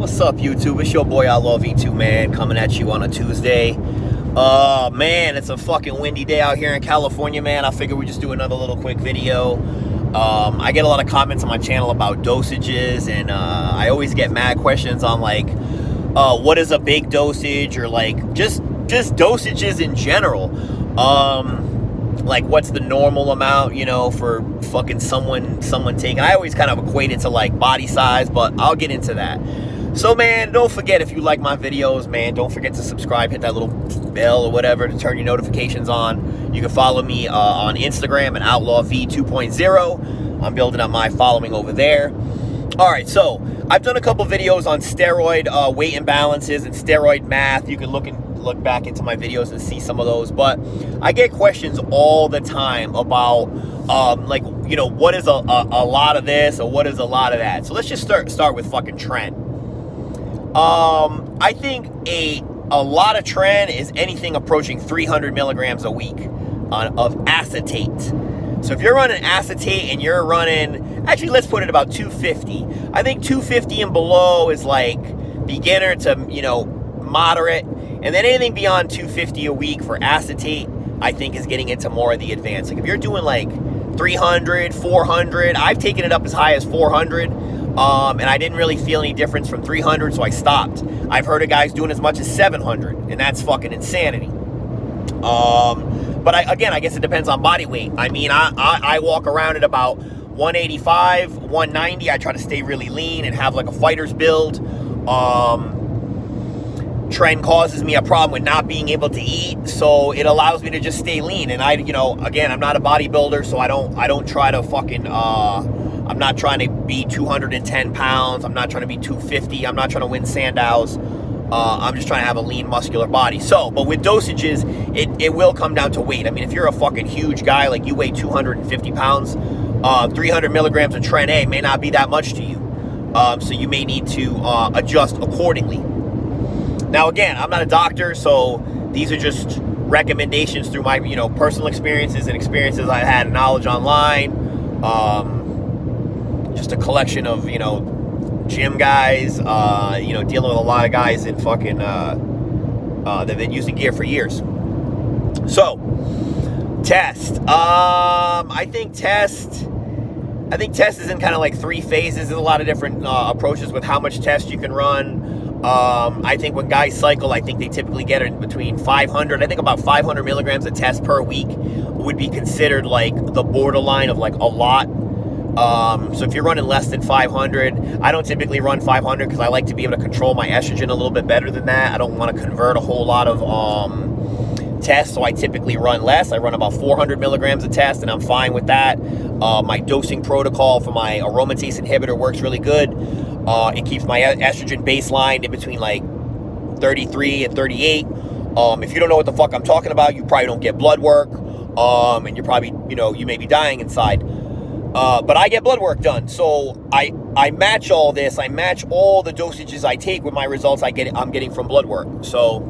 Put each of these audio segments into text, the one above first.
What's up, YouTube? It's your boy Outlaw V2, man, coming at you on a Tuesday. Man, it's a fucking windy day out here in California, man. I figured we'd just do another little quick video. I get a lot of comments on my channel about dosages, and I always get mad questions on, like, what is a big dosage, or, like, just dosages in general. Like, what's the normal amount, you know, for fucking someone taking. I always kind of equate it to, like, body size, but I'll get into that. So, man, don't forget, if you like my videos, man, don't forget to subscribe, hit that little bell or whatever to turn your notifications on. You can follow me on Instagram at Outlaw V 2.0. I'm building up my following over there. All right, so I've done a couple videos on steroid weight imbalances and steroid math. You can look back into my videos and see some of those. But I get questions all the time about, like, you know, what is a lot of this or what is a lot of that. So let's just start with fucking Tren. I think a lot of Tren is anything approaching 300 milligrams a week of acetate. So if you're running acetate and you're running, actually let's put it about 250. I think 250 and below is like beginner to, you know, moderate. And then anything beyond 250 a week for acetate, I think is getting into more of the advanced. Like if you're doing like 300, 400, I've taken it up as high as 400. And I didn't really feel any difference from 300, so I stopped. I've heard of guys doing as much as 700, and that's fucking insanity. But I guess it depends on body weight. I mean, I walk around at about 185, 190. I try to stay really lean and have like a fighter's build. Tren causes me a problem with not being able to eat, so it allows me to just stay lean. And again, I'm not a bodybuilder, so I don't try to fucking, I'm not trying to be 210 pounds. I'm not trying to be 250. I'm not trying to win Sandows. I'm just trying to have a lean, muscular body. So, but with dosages, it will come down to weight. I mean, if you're a fucking huge guy, like you weigh 250 pounds, 300 milligrams of Tren A may not be that much to you. So you may need to adjust accordingly. Now, again, I'm not a doctor, so these are just recommendations through my, you know, personal experiences and experiences I've had, knowledge online. Just a collection of, you know, gym guys, you know, dealing with a lot of guys in fucking, they've been using gear for years. So, test. I think test is in kind of like three phases. There's a lot of different approaches with how much test you can run. I think when guys cycle, I think they typically get it between 500. I think about 500 milligrams of test per week would be considered like the borderline of like a lot. So if you're running less than 500, I don't typically run 500 because I like to be able to control my estrogen a little bit better than that. I don't want to convert a whole lot of tests, so I typically run less. I run about 400 milligrams of test, and I'm fine with that. My dosing protocol for my aromatase inhibitor works really good. It keeps my estrogen baseline in between like 33 and 38. If you don't know what the fuck I'm talking about, you probably don't get blood work, and you're probably, you know, you may be dying inside. But I get blood work done, so I match all this. I match all the dosages I take with my results I'm getting from blood work. So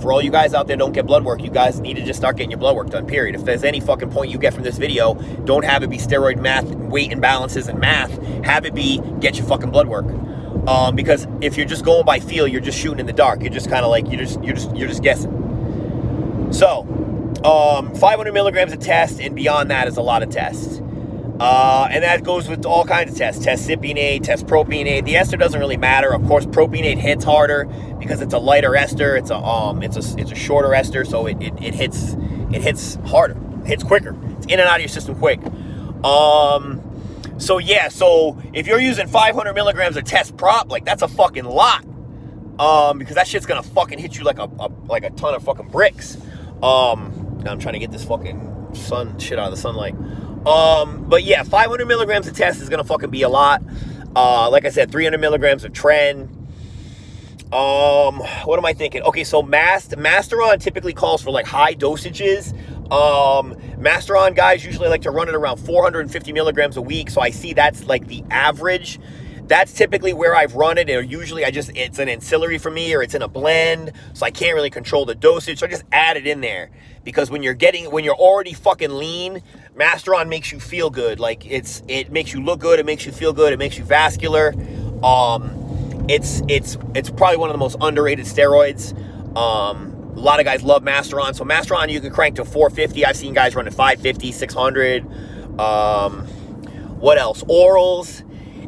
for all you guys out there don't get blood work, you guys need to just start getting your blood work done, period. If there's any fucking point you get from this video, don't have it be steroid math, weight imbalances, and math. Have it be get your fucking blood work. Because if you're just going by feel, you're just shooting in the dark. You're just kind of like, you're just guessing. So 500 milligrams of test, and beyond that is a lot of tests. And that goes with all kinds of tests. Test cypionate, test propionate. The ester doesn't really matter. Of course, propionate hits harder because it's a lighter ester. It's a shorter ester, so it hits harder. It hits quicker. It's in and out of your system quick. So yeah, so if you're using 500 milligrams of test prop, like that's a fucking lot. Because that shit's gonna fucking hit you like a ton of fucking bricks. I'm trying to get this fucking shit out of the sunlight. But yeah, 500 milligrams of test is gonna fucking be a lot. Like I said, 300 milligrams of Tren. What am I thinking? Okay, so Masteron typically calls for like high dosages. Masteron guys usually like to run it around 450 milligrams a week. So I see that's like the average. That's typically where I've run it, or usually it's an ancillary for me, or it's in a blend, so I can't really control the dosage, so I just add it in there. Because when you're already fucking lean, Masteron makes you feel good. Like, it makes you look good, it makes you feel good, it makes you vascular. It's probably one of the most underrated steroids. A lot of guys love Masteron. So Masteron, you can crank to 450. I've seen guys run at 550, 600. What else? Orals.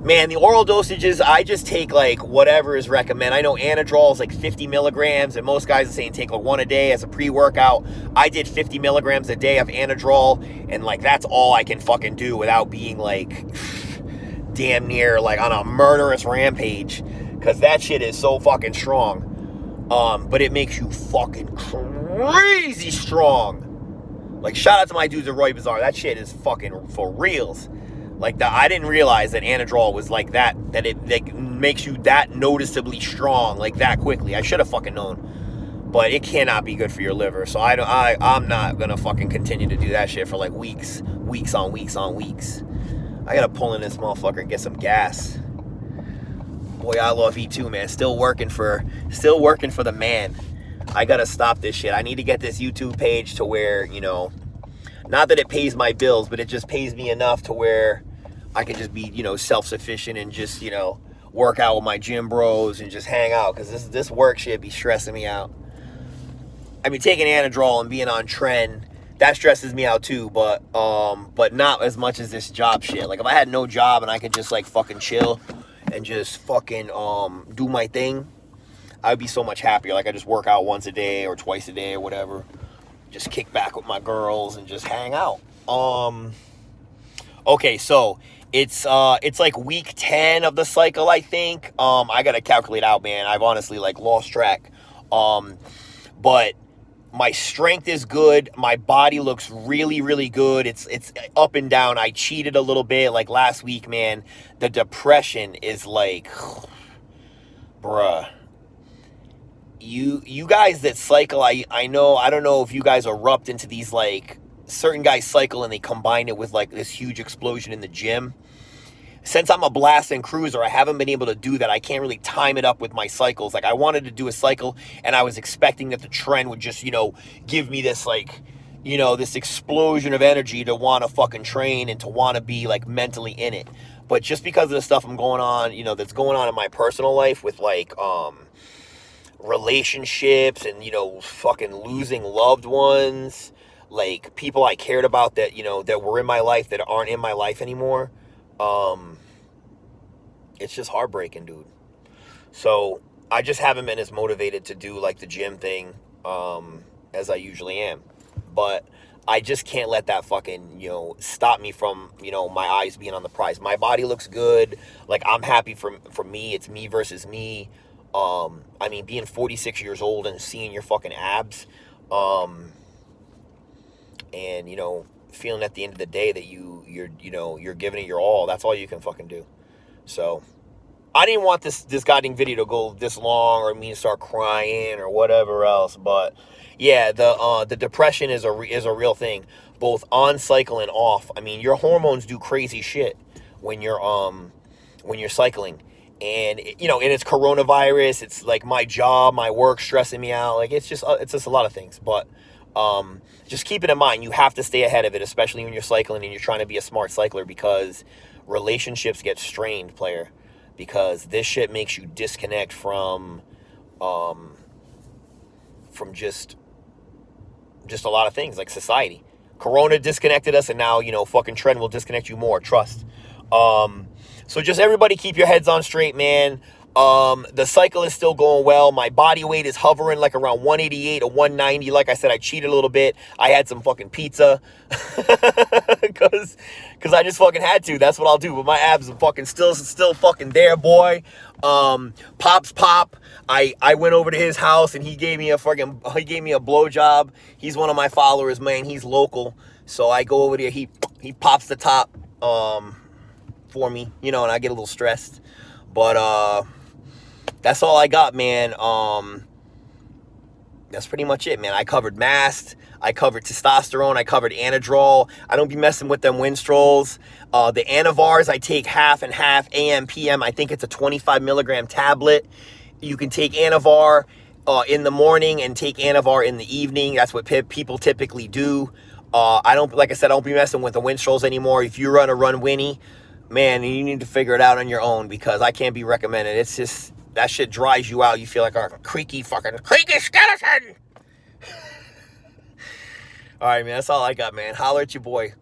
Man, the oral dosages, I just take like whatever is recommended. I know Anadrol is like 50 milligrams, and most guys are saying take like one a day as a pre-workout. I did 50 milligrams a day of Anadrol, and like that's all I can fucking do without being like damn near like on a murderous rampage, because that shit is so fucking strong. But it makes you fucking crazy strong. Like, shout out to my dudes at Roy Bazaar. That shit is fucking for reals. Like, I didn't realize that Anadrol was like that it makes you that noticeably strong, like that quickly. I should have fucking known. But it cannot be good for your liver. So I'm not gonna fucking continue to do that shit for like weeks on weeks. I gotta pull in this motherfucker and get some gas. Boy, I love E2, man. Still working for the man. I gotta stop this shit. I need to get this YouTube page to where, you know, not that it pays my bills, but it just pays me enough to where I can just be, you know, self-sufficient and just, you know, work out with my gym bros and just hang out, because this work shit be stressing me out. I mean, taking Anadrol and being on Tren, that stresses me out too, but not as much as this job shit. Like, if I had no job and I could just like fucking chill and just fucking do my thing, I would be so much happier. Like, I just work out once a day or twice a day or whatever. Just kick back with my girls and just hang out. Okay, so it's like week 10 of the cycle, I think. I gotta calculate out, man. I've honestly like lost track. But my strength is good. My body looks really, really good. It's up and down. I cheated a little bit. Like last week, man, the depression is like, bruh. You guys that cycle, I know, I don't know if you guys erupt into these, like, certain guys cycle and they combine it with like this huge explosion in the gym. Since I'm a blast and cruiser, I haven't been able to do that. I can't really time it up with my cycles. Like, I wanted to do a cycle and I was expecting that the trend would just, you know, give me this like, you know, this explosion of energy to want to fucking train and to want to be like mentally in it. But just because of the stuff I'm going on, you know, that's going on in my personal life with like, relationships and, you know, fucking losing loved ones, like people I cared about that, you know, that were in my life that aren't in my life anymore. It's just heartbreaking, dude. So I just haven't been as motivated to do like the gym thing as I usually am. But I just can't let that fucking, you know, stop me from, you know, my eyes being on the prize. My body looks good. Like, I'm happy for me. It's me versus me. I mean, being 46 years old and seeing your fucking abs, and, you know, feeling at the end of the day that you're giving it your all. That's all you can fucking do. So I didn't want this goddamn video to go this long or me to start crying or whatever else. But yeah, the depression is a real thing, both on cycle and off. I mean, your hormones do crazy shit when you're cycling. And, you know, and it's coronavirus. It's like my job, my work stressing me out. Like, it's just a lot of things. But just keep it in mind. You have to stay ahead of it, especially when you're cycling and you're trying to be a smart cycler, because relationships get strained, player. Because this shit makes you disconnect from just a lot of things, like society. Corona disconnected us, and now, you know, fucking Tren will disconnect you more. Trust. So just everybody keep your heads on straight, man. The cycle is still going well. My body weight is hovering like around 188 or 190. Like I said, I cheated a little bit. I had some fucking pizza because I just fucking had to. That's what I'll do. But my abs are fucking still fucking there, boy. Pops Pop. I went over to his house and he gave me a blowjob. He's one of my followers, man. He's local. So I go over there. He pops the top for me, you know, and I get a little stressed. But that's all I got, man. That's pretty much it, man. I covered Mast, I covered testosterone, I covered Anadrol. I don't be messing with them Winstrolls. The Anavars, I take half and half, AM, PM. I think it's a 25 milligram tablet. You can take Anavar in the morning and take Anavar in the evening. That's what people typically do. Like I said, I don't be messing with the Winstrolls anymore. If you run Winnie, man, you need to figure it out on your own, because I can't be recommended. It's just, That shit dries you out. You feel like a creaky skeleton. All right, man. That's all I got, man. Holler at your boy.